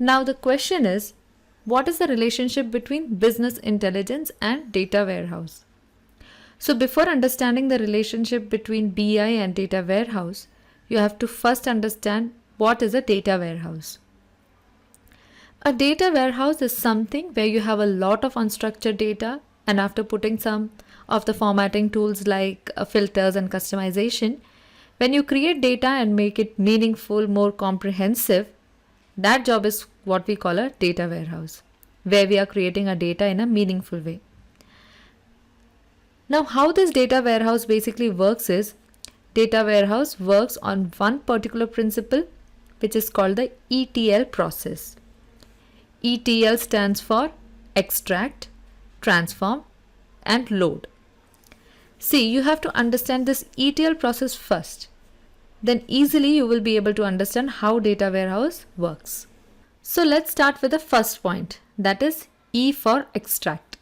Now the question is, what is the relationship between business intelligence and data warehouse? So before understanding the relationship between BI and data warehouse, you have to first understand what is a data warehouse. A data warehouse is something where you have a lot of unstructured data, and after putting some of the formatting tools like filters and customization, when you create data and make it meaningful, more comprehensive, that job is what we call a data warehouse, where we are creating a data in a meaningful way. Now, how this data warehouse basically works is, data warehouse works on one particular principle, which is called the ETL process. ETL stands for extract, transform, and load. See, you have to understand this ETL process first. Then easily you will be able to understand how data warehouse works. So let's start with the first point, that is E for extract.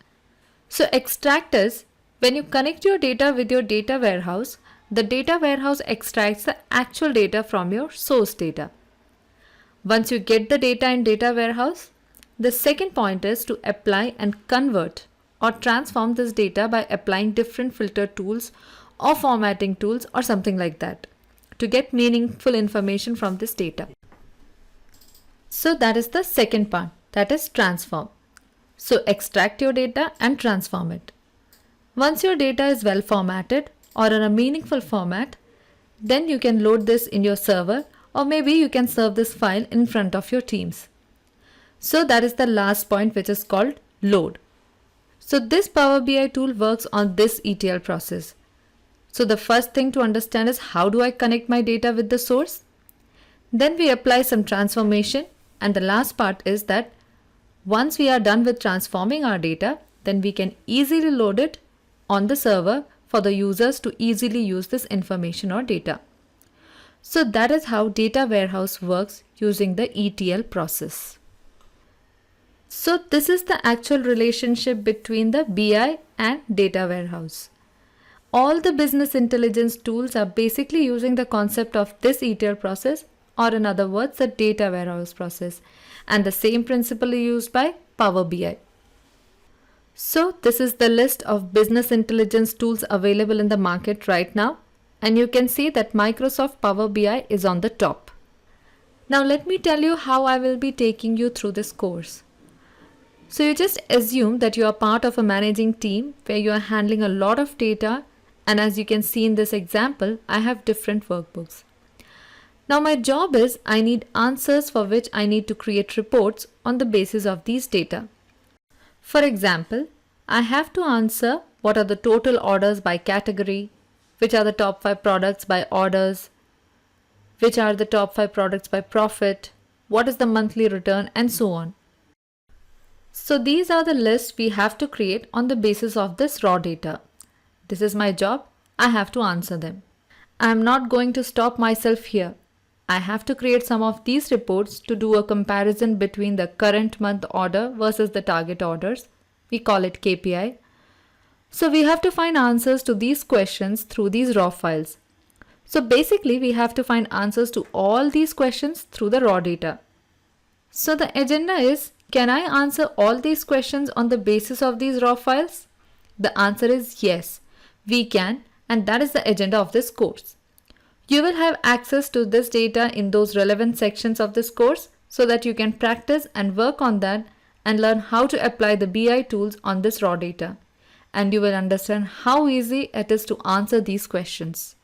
So extract is when you connect your data with your data warehouse, the data warehouse extracts the actual data from your source data. Once you get the data in data warehouse, the second point is to apply and convert or transform this data by applying different filter tools or formatting tools or something like that to get meaningful information from this data. So that is the second part, that is transform. So extract your data and transform it. Once your data is well formatted or in a meaningful format, then you can load this in your server, or maybe you can serve this file in front of your teams. So that is the last point, which is called load. So this Power BI tool works on this ETL process. So the first thing to understand is, how do I connect my data with the source? Then we apply some transformation, and the last part is that once we are done with transforming our data, then we can easily load it on the server for the users to easily use this information or data. So that is how data warehouse works using the ETL process. So this is the actual relationship between the BI and data warehouse. All the business intelligence tools are basically using the concept of this ETL process, or in other words, the data warehouse process, and the same principle is used by Power BI. So this is the list of business intelligence tools available in the market right now, and you can see that Microsoft Power BI is on the top. Now let me tell you how I will be taking you through this course. So you just assume that you are part of a managing team where you are handling a lot of data, and as you can see in this example, I have different workbooks. Now my job is, I need answers for which I need to create reports on the basis of these data. For example, I have to answer what are the total orders by category, which are the top 5 products by orders, which are the top 5 products by profit, what is the monthly return, and so on. So these are the lists we have to create on the basis of this raw data. This is my job. I have to answer them. I am not going to stop myself here. I have to create some of these reports to do a comparison between the current month order versus the target orders. We call it KPI. So we have to find answers to these questions through these raw files. So basically we have to find answers to all these questions through the raw data. So the agenda is, can I answer all these questions on the basis of these raw files? The answer is yes, we can, and that is the agenda of this course. You will have access to this data in those relevant sections of this course so that you can practice and work on that and learn how to apply the BI tools on this raw data. And you will understand how easy it is to answer these questions.